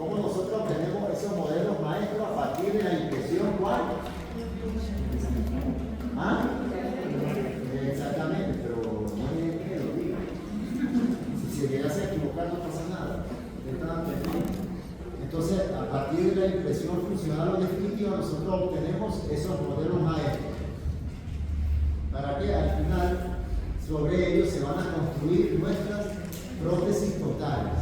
¿Cómo nosotros obtenemos esos modelos maestros a partir de la impresión? ¿Cuál? ¿Ah? Exactamente, pero no es que lo diga. Si se llegase a equivocar no pasa nada. Entonces, a partir de la impresión funcional o definitiva, nosotros obtenemos esos modelos maestros. ¿Para qué? Al final, sobre ellos se van a construir nuestras prótesis totales.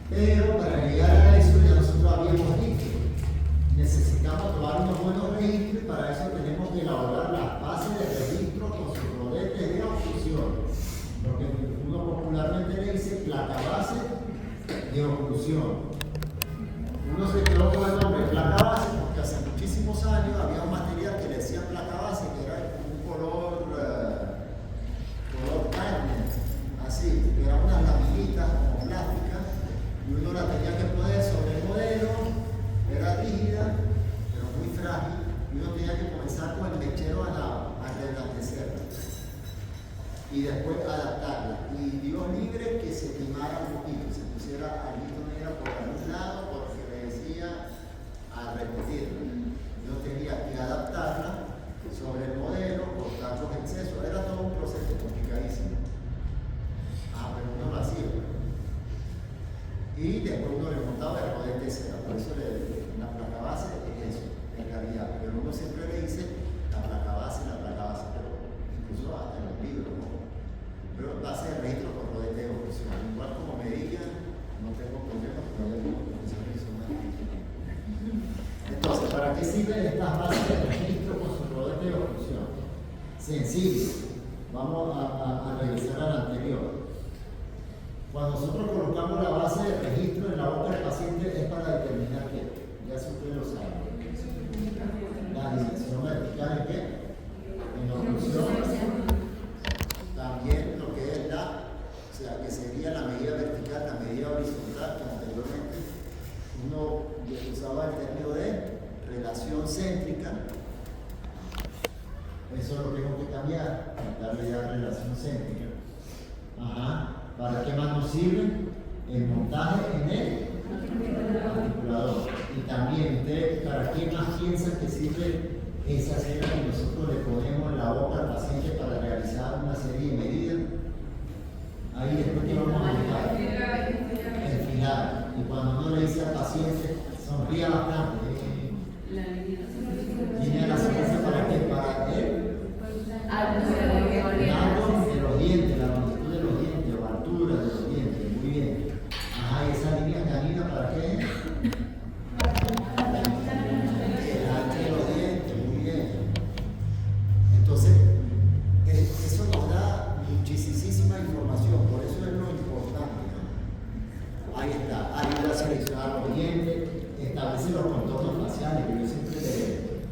Pero para llegar a eso ya nosotros habíamos dicho, necesitamos tomar unos buenos registros y para eso tenemos que elaborar las bases de registro con sus rodetes de oclusión. Lo que uno popularmente le dice placa base de oclusión. Uno se quedó con el nombre placa base porque hace muchísimos años había un material que le decía placa base, que era un color carne, así, que eran unas laminitas como plásticas, y uno la tenía que poner sobre el modelo, era rígida, pero muy frágil, y uno tenía que comenzar con el mechero a reblandecerla, y después adaptarla, y Dios libre que se quemara un poquito, se pusiera algo negra por algún lado, porque le decía a repetirla. Yo tenía que adaptarla sobre el modelo, cortar los excesos, era todo un proceso complicadísimo. Pero uno lo hacía. Y después uno le montaba el rodete de cera, por eso la placa base es eso, en realidad. Pero uno siempre le dice la placa base, pero incluso hasta en los libros, ¿no? Pero base de registro con rodete de oclusión. Igual como me digan, no tengo problemas, pero hay algunos profesores que son más difíciles. Entonces, ¿para qué sirven estas bases de registro con su rodete de oclusión? Sencillo. Vamos a regresar al anterior. Cuando nosotros colocamos la base de registro en la boca del paciente es para determinar qué. Ya si ustedes lo saben. La dimensión vertical en qué? En la oclusión. También lo que es o sea, que sería la medida vertical, la medida horizontal, que anteriormente uno usaba el término de relación céntrica. Eso lo tengo que cambiar, darle ya relación céntrica. ¿Para qué más nos sirve? El montaje en el articulador. Y también, ¿ustedes para qué más piensan que sirve esa cera que nosotros le ponemos en la boca al paciente para realizar una serie de medidas? Ahí después que vamos a dejar el final. Y cuando uno le dice al paciente, sonría bastante. Tiene la sonrisa para qué? Para él. De los dientes, la longitud de los dientes, o altura de los dientes, muy bien. ¿Y esa línea canina para qué? El ancho de los dientes, muy bien. Entonces, eso nos da muchísima información, por eso es lo importante, ¿no? Ahí está, ayuda a seleccionar los dientes, establece los contornos faciales, que yo siempre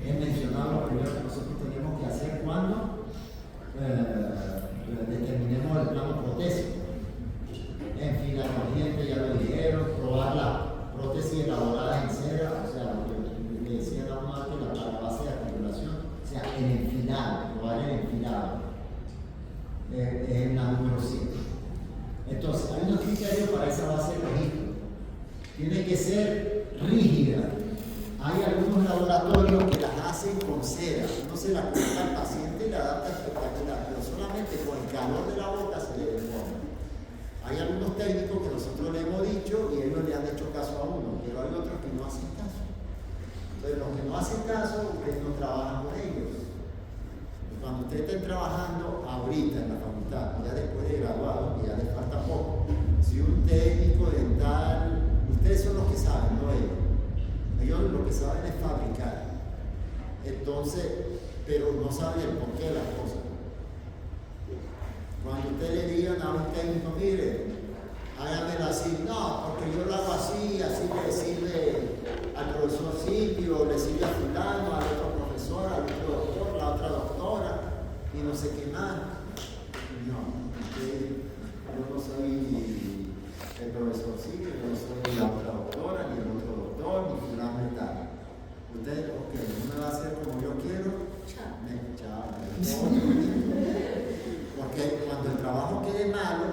he mencionado lo primero que nosotros tenemos que hacer cuando determinemos el plano protésico. Enfilar los dientes, ya lo dijeron, probar las prótesis elaboradas en cera, o sea, lo que le decían a uno antes, la base de articulación, o sea, el enfilado, probar el enfilado. Es la número 7. Entonces, hay unos criterios para esa base de registro. Tiene que ser rígida. Hay algunos laboratorios que las hacen con cera. Uno se la coloca al paciente y la adapta espectacular, pero solamente con el calor de la boca se le deforma. Hay algunos técnicos que nosotros le hemos dicho y ellos le han hecho caso a uno, pero hay otros que no hacen caso. Entonces, los que no hacen caso, ustedes no trabajan con ellos. Cuando ustedes estén trabajando ahorita en la facultad, ya después de graduado, que ya les falta poco, si un técnico dental, ustedes son los que saben, no ellos. Ellos lo que saben es fabricar. Entonces, pero no saben el porqué de las cosas. Cuando ustedes le digan a un técnico, mire, háganmelo así, no, porque yo lo hago así, así le sirve al profesor Silvio, le sirve a fulano, al otro profesor, al otro doctor, la otra doctora, y no sé qué más. No, yo no soy el profesor Silvio, yo no soy la otra doctora, ni el otro doctor, ni fulano y tal. Ustedes, ok, no me va a hacer como yo quiero, chao. Porque cuando el trabajo quede malo,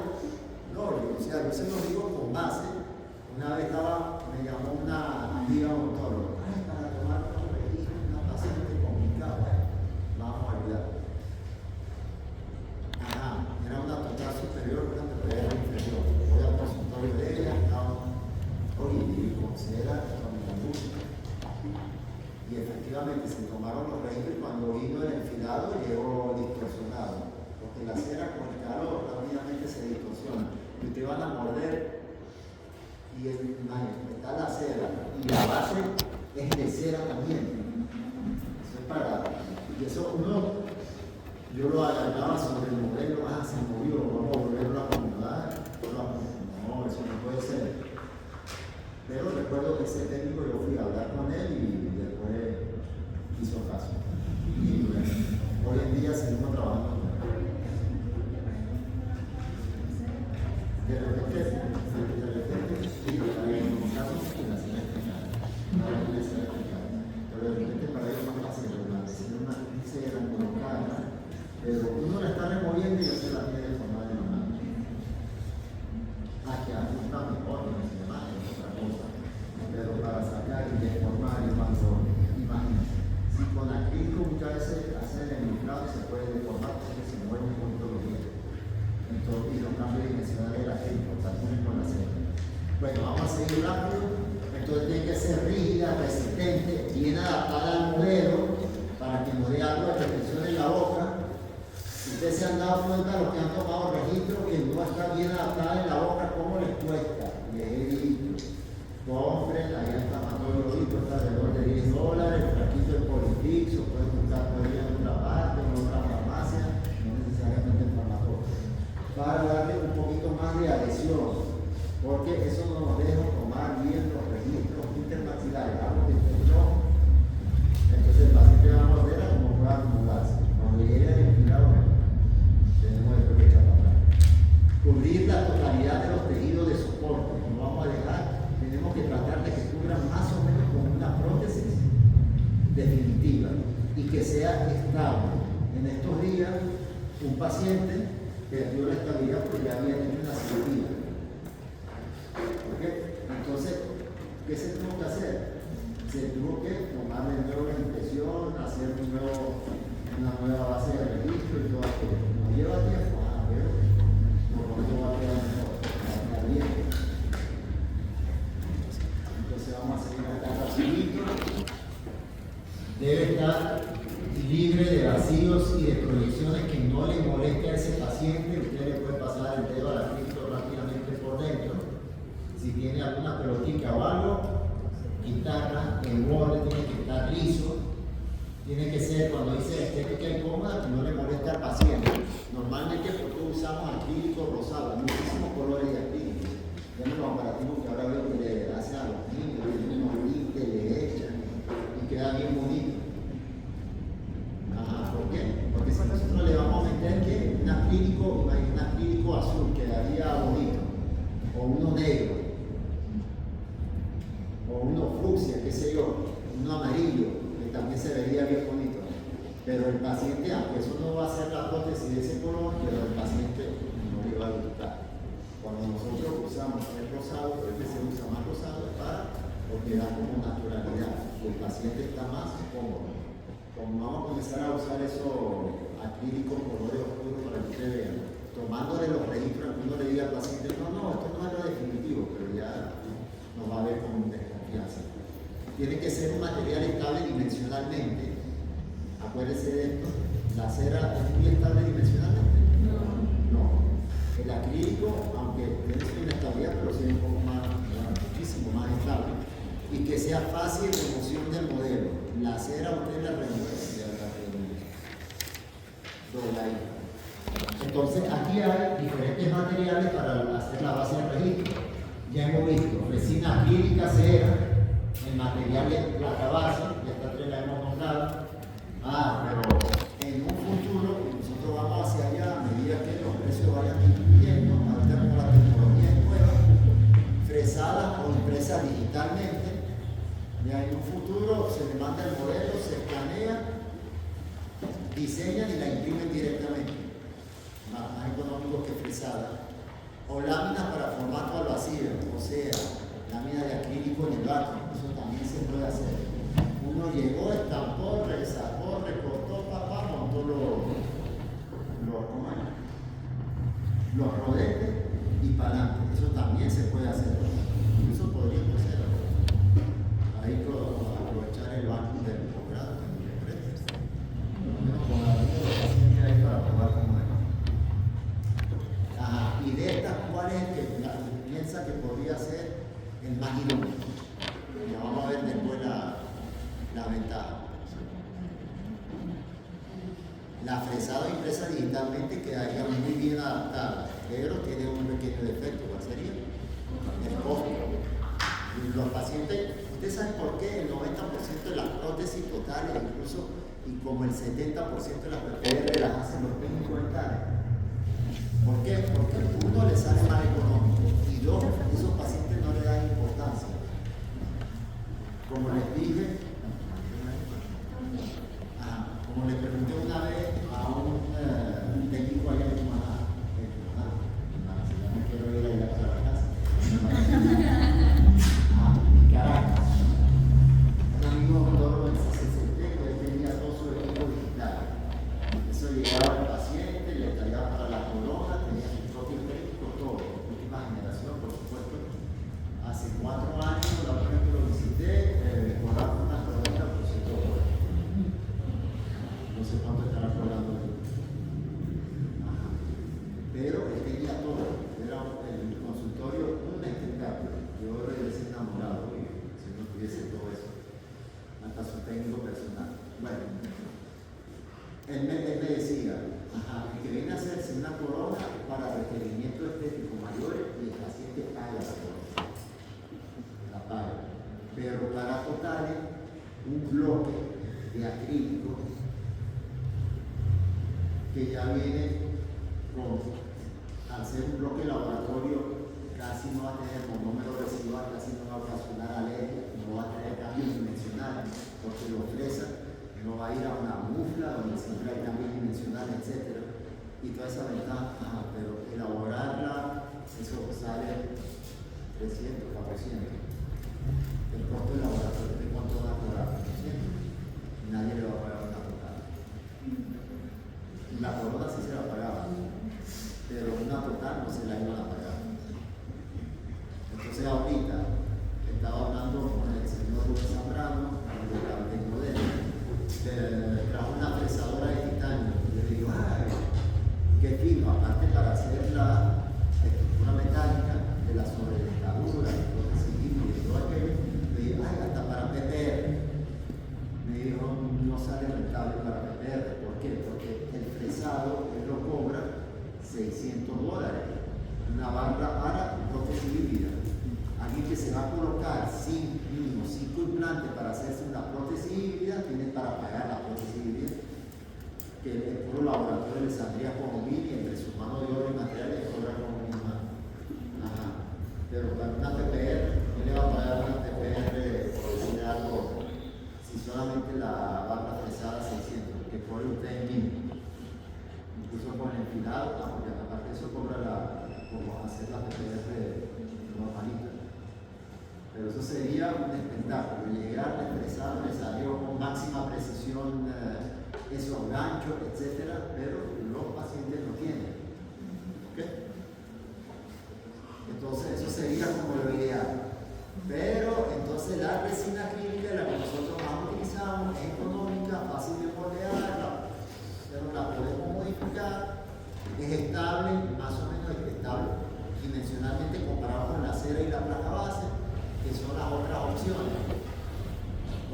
no, o sea, yo se lo digo con base. Una vez me efectivamente se tomaron los registros y cuando vino el enfilado llegó distorsionado, porque la cera con el calor rápidamente se distorsiona y ustedes van a morder y está la cera y la base es de cera también. Eso es para, y eso uno, yo lo alargaba sobre el modelo, se movió, vamos a volverlo a acomodar, no, eso no puede ser. Pero recuerdo que ese técnico yo fui a hablar con él y después hizo caso. Y bueno, hoy en día seguimos trabajando con él. De repente, sí, hay unos casos que la cera es pecada. No hay que ser pecada. Pero de repente para ellos es más fácil hacer una cera colocada, pero uno la está removiendo y ya se la tiene de forma de la mano. Que antes está mejor, no se llama, es otra cosa. Pero para sacar y deformar y cuando, imagínate, si con acrílico muchas veces hacer el inflado se puede deformar porque se mueven un poquito los dientes. Entonces, y los cambios dimensionales del acrílico, también con la cera. Bueno, vamos a seguir rápido. Entonces tiene que ser rígida, resistente, bien adaptada al modelo para que no dé algo de retención en la boca. Ustedes se han dado cuenta, los que han tomado registro, que no está bien adaptada en la boca, ¿cómo les cuesta? Les he dicho, compren, allá está Matologito, está alrededor de $10, el frasquito de Polifix, o pueden buscar por ahí en otra parte, en otra farmacia, no necesariamente en farmacólogo, para darle un poquito más de adhesión, porque eso no nos deja tomar bien los registros intermaxilares, algo que no. Entonces el paciente va a morder a como pueda acumularse. Cuando llegue el enfilado, tenemos esto que echar para atrás. Cubrir la totalidad de los tejidos de soporte, no vamos a dejar, tenemos que tratar de que cubran más o menos con una prótesis definitiva y que sea estable. En estos días, un paciente perdió la estabilidad porque ya había tenido una cirugía. ¿Okay? Entonces, ¿qué se tuvo que hacer? Se tuvo que tomar de nuevo la impresión, hacer una nueva base de registro y todo aquello. Nos lleva tiempo, pero por lo menos va a quedar mejor, va a quedar bien. Entonces vamos a seguir acá rapidito. Debe estar libre de vacíos y de proyecciones que no le moleste a ese paciente. Usted le puede pasar el dedo al acrílico rápidamente por dentro. Si tiene alguna pelotica o algo, quitarla, el borde tiene que estar liso. Tiene que ser, cuando dice estética incómoda, que no le moleste al paciente. Normalmente nosotros usamos acrílico rosado, muchísimos colores de acrílico. Ya los aparativos que ahora veo que le hacen a los niños, le tienen unos lintes, le echan y queda bien bonito. Ajá, ¿por qué? Porque si nosotros le vamos a meter que un acrílico azul quedaría bonito, o uno negro, o uno fucsia, qué sé yo, uno amarillo, también se vería bien bonito, pero el paciente, aunque eso no va a ser la prótesis de ese color, pero el paciente no le va a gustar. Cuando nosotros usamos el rosado, pero que se usa más rosado para porque da como naturalidad y el paciente está más cómodo. Como vamos a comenzar a usar esos acrílicos colores oscuros para que ustedes vean, tomándole los registros, uno le diga al paciente, no, esto no es lo definitivo, pero ya nos va a ver con desconfianza. Tiene que ser un material estable dimensionalmente. Acuérdense de esto. ¿La cera es muy estable dimensionalmente? No. El acrílico, aunque tiene su inestabilidad, pero sí es un poco más, muchísimo más estable. Y que sea fácil remoción del modelo. La cera usted la remueve. Entonces, aquí hay diferentes materiales para hacer la base de registro. Ya hemos visto resina acrílica, cera. El material de placa base, ya esta tres la hemos nombrado. Pero en un futuro, nosotros vamos hacia allá a medida que los precios vayan disminuyendo, ahorita como la tecnología es nueva, fresadas o impresas digitalmente. Ya en un futuro se le manda el modelo, se escanea, diseñan y la imprimen directamente. Más económico que fresada. O láminas para formato al vacío, o sea, lámina de acrílico en el vacuum, eso también se puede hacer. Uno llegó, estampó, resacó, recortó, montó los rodetes y para adelante. Eso también se puede hacer. Incluso podríamos hacerlo. Ahí aprovechar el vacuum del posgrado. el más idóneo. Ya vamos a ver después la ventaja. La fresado impresa digitalmente quedaría muy bien adaptada, pero tiene un pequeño defecto. ¿Cuál sería? El costo. Los pacientes, ustedes saben por qué el 90% de las prótesis totales, incluso, y como el 70% de las PPR las hacen los técnicos dentales. ¿Por qué? Porque uno le sale más económico y dos, esos pacientes no le dan importancia. Como les dije, como le pregunté una vez a un técnico allá en Cumaná, ya me quiero ir allá para la casa, Caracas, un amigo doctor en CCT, que él tenía todo su equipo digital. Eso llegaba al paciente, le tallaba para la corona, tenía su propio técnico, todo, última generación, por supuesto. Hace 4 años, la primera vez que lo visité, cobraba una corona por $100. No sé cuánto estará cobrando. Pero él tenía todo. Era el consultorio un espectáculo. Yo regresé enamorado si no tuviese todo eso. Hasta su técnico personal. Bueno, él me decía, el que viene a hacerse una corona para requerimientos estéticos mayores y el paciente paga la corona. La paga. Pero para totales, un bloque de acrílico que ya viene con, al ser un bloque laboratorio, casi no va a tener monómero residual, casi no va a ocasionar alergia, no va a tener cambios dimensionales, porque lo fresa no va a ir a una mufla donde siempre hay cambios dimensionales, etc. Y toda esa ventaja, pero elaborarla, eso sale 300, 400. El costo del laboratorio, ¿de cuánto va a cobrar? 400. Nadie le va a pagar una total. La corona sí se la pagaba, pero una total no se la iban a pagar. Entonces ahorita estaba hablando con el señor Luis Zambrano, de Tecnodel, trajo una fresadora de titanio. Y le digo, ¡ay, qué fino! Aparte para hacer la estructura metálica de la sobredentadura, y todo aquello, le digo, ¡ay, hasta para PPR! Me dijo, no sale rentable para PPR. ¿Por qué? Porque el fresado él lo cobra $600. Una barra para prótesis híbrida. Alguien que se va a colocar mínimo 5 implantes para hacerse una prótesis híbrida, tiene para pagar la prótesis híbrida, que el puro laboratorio le saldría como 1.000 y entre su mano de obra y materiales cobra como 1.000 más. Pero para una PPR, ¿quién le va a pagar una PPR por decir algo? Si solamente la barra fresada 600, que cobre usted en 1.000. Incluso con el enfilado, porque aparte de eso cobra como hacer la PPR normalita. Pero eso sería un espectáculo. Llegar a expresar, le salió con máxima precisión esos ganchos, etc. Pero los pacientes no tienen. ¿Okay? Entonces eso sería como lo ideal. Pero entonces la resina acrílica, la que nosotros más utilizamos, es económica, fácil de moldear, pero la podemos modificar, es estable, más o menos estable dimensionalmente comparado con la cera y la placa base, que son las otras opciones.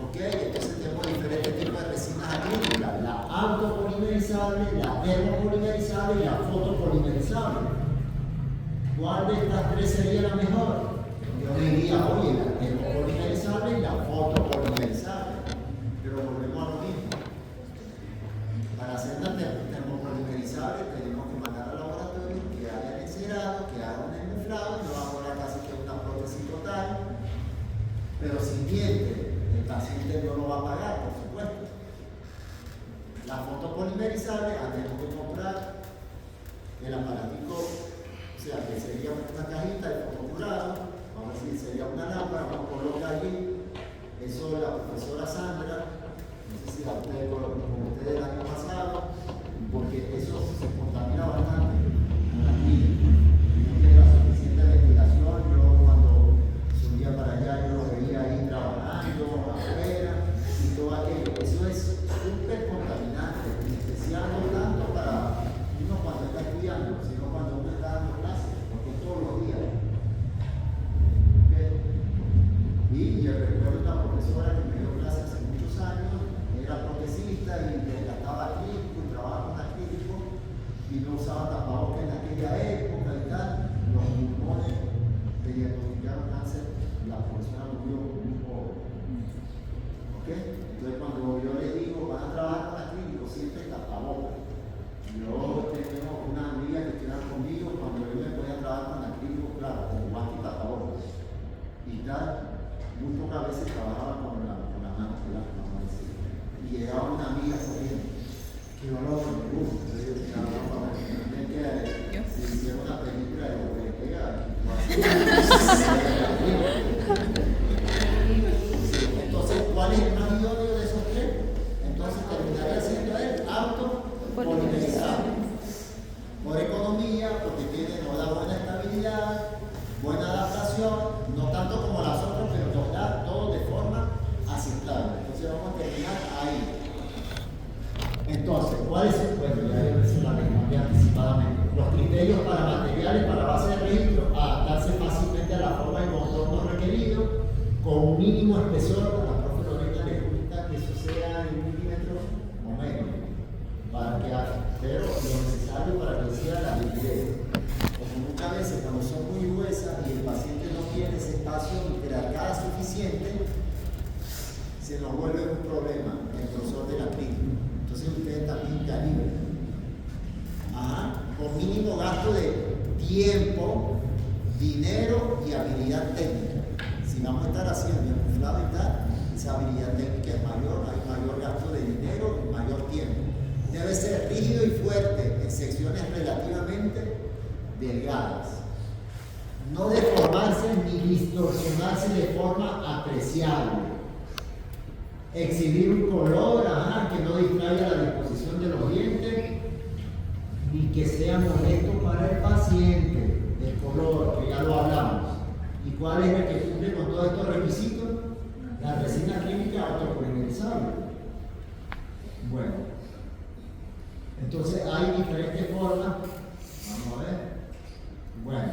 ¿Ok? Entonces tenemos diferentes tipos de resinas acrílicas, la autopolimerizable, la termopolimerizable y la fotopolimerizable. ¿Cuál de estas tres sería la mejor? Yo diría, oye, la termopolimerizable y la fotopolimerizable. Pero volvemos a lo mismo. Para hacer una termopolimerizable tenemos que mandar al laboratorio que hagan encerado, que hagan un enmuflado, y nos va a cobrar casi que una prótesis total. Pero sin diente, el paciente no lo va a pagar, por supuesto. La fotopolimerizable, tenemos que comprar el aparatico, o sea, que sería una cajita de fotocurado. Vamos a decir, sería una lámpara, vamos a colocar allí. Eso la profesora Sandra, no sé si la ustedes con ustedes el año pasado, porque eso se contamina bastante con la piel. No tiene la suficiente ventilación. Yo cuando subía para allá, yo lo veía ahí trabajando afuera y todo aquello. Eso es súper contaminante, en especial no tanto para uno cuando está estudiando, sino cuando uno está dando clases, porque todos los días. ¿Okay? muy pocas veces trabajaba con la mano pelada, vamos a decir. Y llegaba una amiga corriendo, que no lo gusta, si hiciera una película de lo que le pega, entonces, ¿cuál es el más idóneo de esos tres? Entonces terminaría siendo él autopolimerizable. Por economía, porque no da buena estabilidad, buena adaptación, no tanto como las otras, pero nos da todo de forma aceptable. Entonces vamos a terminar ahí. Entonces, ¿cuál es el bueno? Ya se la respondí anticipadamente. Los criterios para materiales para base de registro: adaptarse fácilmente a la forma y contorno requerido, con un mínimo espesor. A la profe Lorena le gusta que eso sea en milímetros o menos, pero lo necesario para que sea la rigidez. Porque muchas veces, cuando son muy gruesas y el paciente no tiene ese espacio interarcada suficiente, se nos vuelve un problema el grosor de la clínica. Entonces ustedes también calibran. Con mínimo gasto de tiempo, dinero y habilidad técnica. Si vamos a estar haciendo el muflado y tal, esa habilidad técnica es mayor, hay mayor gasto de dinero y mayor tiempo. Debe ser rígido y fuerte en secciones relativamente delgadas. No deformarse ni distorsionarse de forma apreciable. Exhibir un color que no distraiga la disposición de los dientes ni que sea molesto para el paciente. El color, que ya lo hablamos. ¿Y cuál es el que cumple con todos estos requisitos? La resina clínica autopolimerizable. Bueno, entonces hay diferentes formas. Vamos a ver. Bueno,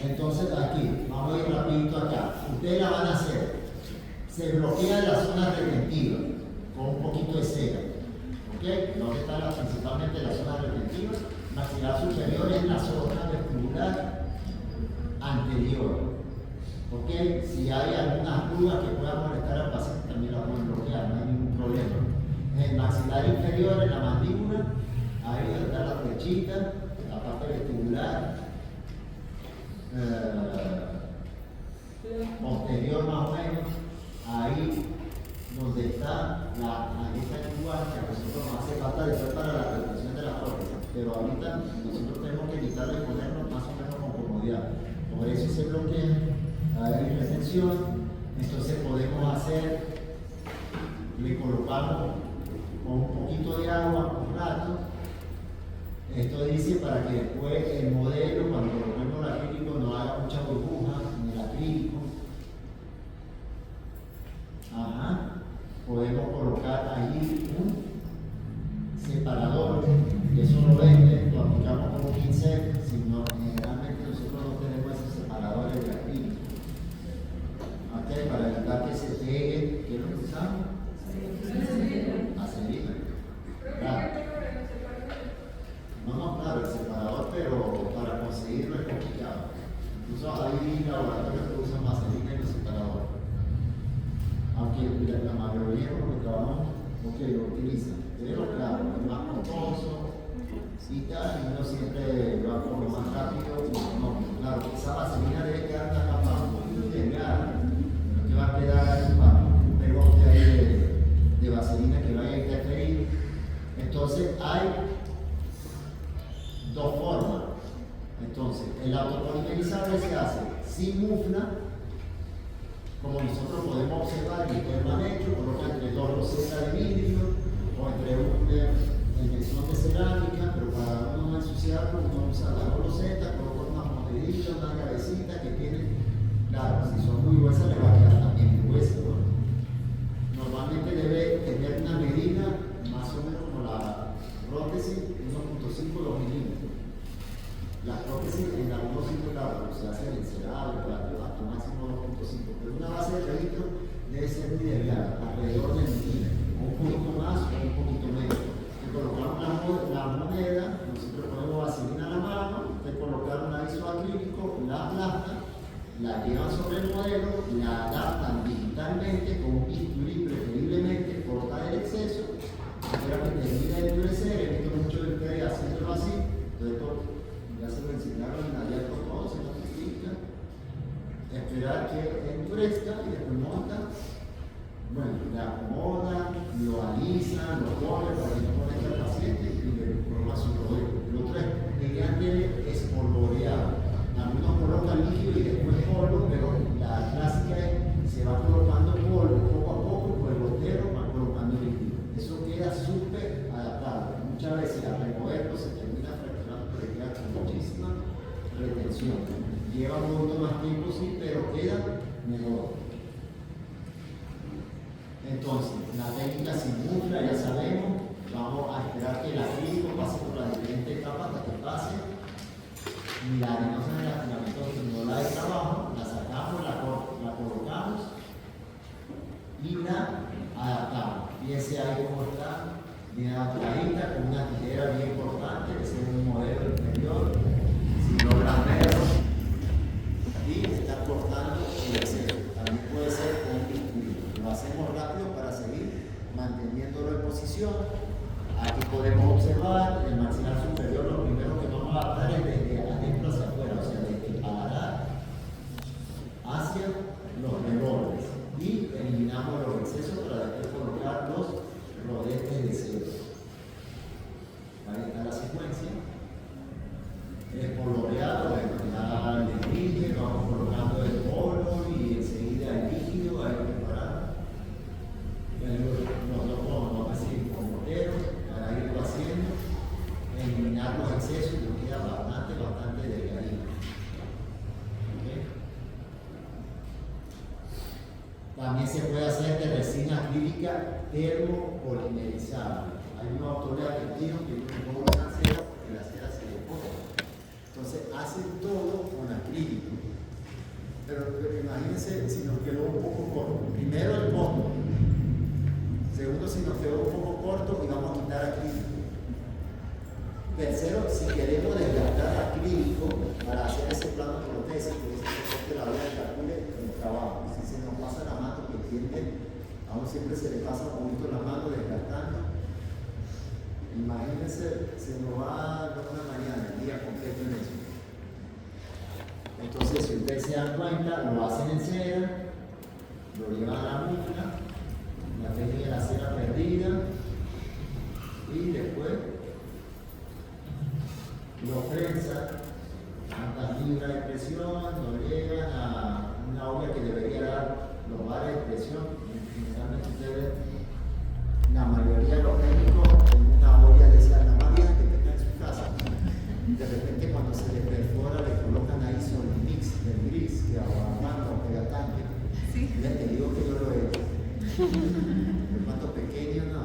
entonces aquí, vamos a ir rapidito acá. Ustedes la van a hacer. Se bloquea la zona retentiva con un poquito de cera. ¿Ok? ¿Dónde está principalmente la zona retentiva? Maxilar superior es la zona vestibular anterior. ¿Ok? Si hay algunas dudas que puedan molestar al paciente, también la pueden bloquear, no hay ningún problema. En el maxilar inferior, en la mandíbula, ahí está la flechita, la parte vestibular. Posterior más o menos, ahí donde está esta igual que a nosotros nos hace falta después para la retención de la prótesis, pero ahorita nosotros tenemos que evitar de ponernos más o menos con comodidad. Por eso se bloquea, hay retención. Entonces podemos hacer, le colocamos con un poquito de agua un rato. Esto dice para que después el modelo, cuando coloquemos el acrílico, no haga mucha burbuja en el acrílico. Podemos colocar allí un separador, que eso lo vende, lo aplicamos como un pincel, sino generalmente nosotros no tenemos esos separadores de acrílico. Para evitar que se pegue, ¿qué es lo que usamos? Vaselina. Claro. No, claro, el separador, pero para conseguirlo es complicado. Incluso hay laboratorios que usan vaselina y los separadores. Aunque la mayoría de los que trabajamos, lo utilizan. Pero claro, es más costoso y tal, y uno siempre va por lo más rápido. No, claro, esa vaselina debe quedar una capa muy delgada, no te va a quedar un pegote ahí de vaselina que vaya a interferir. Entonces hay dos formas. Entonces, el autopolimerizable se hace sin mufla, como nosotros podemos observar, y está mal hecho, coloca entre dos rosetas de vidrio o entre un mesón de cerámica, pero para no ensuciarlo, uno usa las dos rosetas, coloca unas moneditas, unas llavecitas que tienen, claro, si son muy gruesas, les va a quedar también gruesa, ¿no? Normalmente debe tener una medida más o menos como la prótesis, 1.5 2 milímetros. Las prótesis en algunos sitios, claro, se hacen enceradas, hasta máximo 2.5, pero una base de registro debe ser muy delgada, alrededor del milímetro, un poquito más o un poquito menos. Te colocamos la moneda, nosotros ponemos vaselina a la mano, te colocaron un isoacrílico, la aplastan, la llevan sobre el modelo, la adaptan digitalmente con un bisturí, preferiblemente corta el exceso, espera que termine de endurecer. He visto muchos de ustedes haciéndolo así, entonces ya se lo enseñaron en allá con todo, se lo explica. esperar que endurezca y después montan, bueno, le acomodan, lo alisan, lo ponen para que no moleste al paciente y le forma su rodeo. Lo otro es mediante espolvoreado. Algunos colocan líquido y después polvo, pero la clásica es se va colocando polvo poco a poco, pues el gotero va colocando líquido. Eso queda súper adaptado. Muchas veces al removerlo se termina fracturando, pero queda con muchísima retención. Lleva un poquito más tiempo, sí, pero queda mejor. Entonces, la técnica simula, ya sabemos, vamos a esperar que el acrílico pase por las diferentes etapas hasta que pase. Y la arenosa de la filamento no la de trabajo, la sacamos, la colocamos y la adaptamos. Fíjense ahí cómo está, bien adaptadita, con una tijera bien importante, que sea un modelo inferior, si logran verlo, y está cortando el exceso. También puede ser con un bisturí. Lo hacemos rápido para seguir manteniéndolo en posición. Aquí podemos observar el maxilar superior, lo primero que vamos a adaptar es desde adentro hacia afuera, o sea, desde el paladar hacia los rebordes. Y eliminamos los excesos para después colocar los rodetes de cero. Ahí está la secuencia. Espolvoreado, ya el dije, vamos colocando el polvo y enseguida el líquido, ahí preparado. Nosotros vamos a seguir con mortero para irlo haciendo, eliminar los excesos y nos queda bastante delgadito. ¿Okay? También se puede hacer de resina acrílica termopolimerizable. Hay unos autores argentinos que no colocan cera porque la cera se depone. Entonces hacen todo con acrílico. Pero imagínense si nos quedó un poco corto. Primero el fondo. Segundo, si nos quedó un poco corto y vamos a quitar acrílico. Tercero, si queremos desgastar acrílico para hacer ese plano protésico, que la olla calcule el trabajo. Si se nos pasa la mano, que tiende, aún siempre se le pasa un poquito la mano desgastando. Imagínense, se nos va una mañana, el día completo en eso. Entonces, si ustedes se dan cuenta, lo hacen en cera, lo llevan a la mufla, la técnica de la cera perdida, y después lo prensan, tantas libras de presión, lo llevan a una olla que debería dar los bares de presión. Generalmente ustedes, la mayoría de los técnicos, en una olla de esa, la más vieja que tenga en su casa, de repente cuando se le perfora le colocan ahí sobre el mix del gris, que aguanta o pega tanque. Sí. Ya te digo que yo lo he hecho. De cuanto pequeño, no.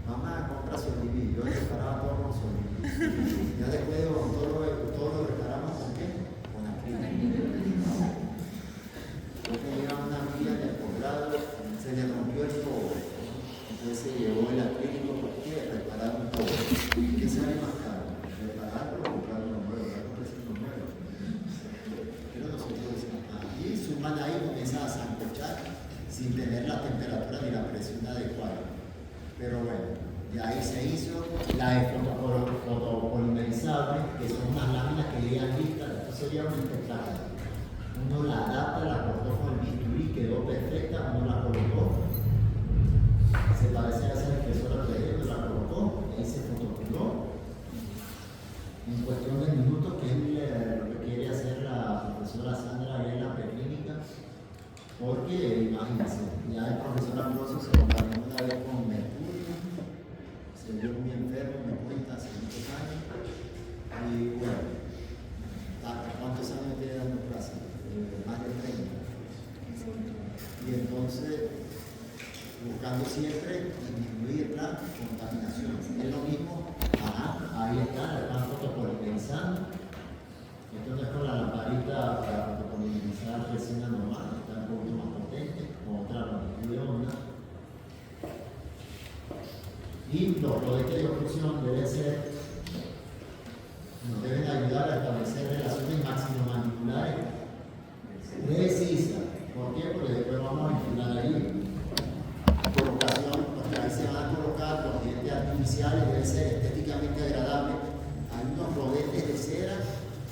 Mamá compra Solivil, yo reparaba todo con Solivil. Ya después todo lo reparamos con qué? Con acrílico. Yo tenía una amiga en el posgrado, se le rompió el cobre. Entonces se llevó el acrílico porque reparar un cobre. ¿Qué sale más caro? ¿Repararlo o comprarlo nuevo? Pero nosotros decimos, y suman ahí, comienza a sancochar sin tener la temperatura ni la presión adecuada. Pero bueno, ya ahí se hizo la de fotopolimerizable, que son unas láminas que llegan listas. Esto sería un espectáculo. Uno la adapta, la cortó con el bisturí, quedó perfecta, uno la colocó. Se parece a esa impresora que la colocó, ahí se fotopiló. En cuestión de minutos, que es lo que quiere hacer la profesora Sandra en la preclínica. Porque, imagínense, ya el profesor Ambrosio se contaminó una vez con mercurio, se vio muy enfermo, me cuenta, hace muchos años, y bueno, ¿cuántos años tiene dando clase? Más de 30. Y entonces, buscando siempre disminuir la contaminación. Es lo mismo, ahí está, la están fotopolimerizando. Esto no es con la lamparita para fotopolimerizar resina normal, está un poquito más potente, con otra longitud de onda. Y los rodetes de oclusión nos deben ayudar a establecer relaciones máximo-mandibulares precisas. ¿Por qué? Porque después vamos a infular ahí. Colocación, porque ahí se van a colocar los dientes artificiales, debe ser estéticamente agradable. Hay unos rodetes de cera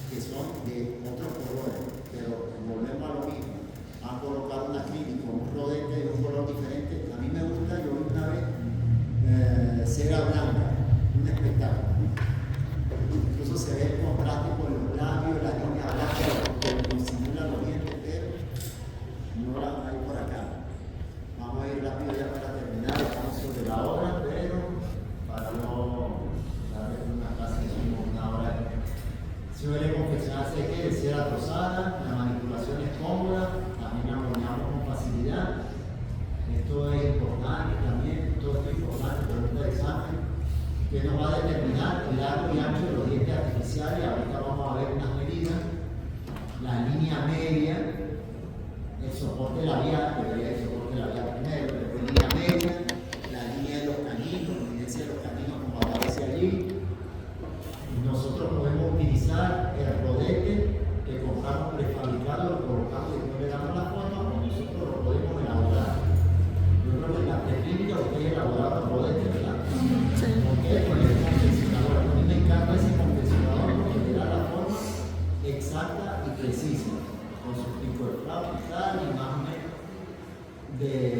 que son de otros colores, pero volvemos a lo mismo. determinar el largo y ancho de los dientes artificiales. Ahorita vamos a ver unas medidas. La línea media, el soporte labial, debería el soporte labial primero, después línea media, la línea de los caninos, la evidencia de los caninos como aparece allí. Nosotros podemos utilizar el rodete que compramos prefabricado, lo colocamos y después le damos la forma, o nosotros lo podemos elaborar. Yo creo que en la preclínica ustedes elaboraron el rodete, ¿verdad? Sí. ¿Por qué? Con el convencionador. A mí me encanta ese convencionador porque le da la forma exacta y precisa, con su pico de flauta y tal, y más o menos de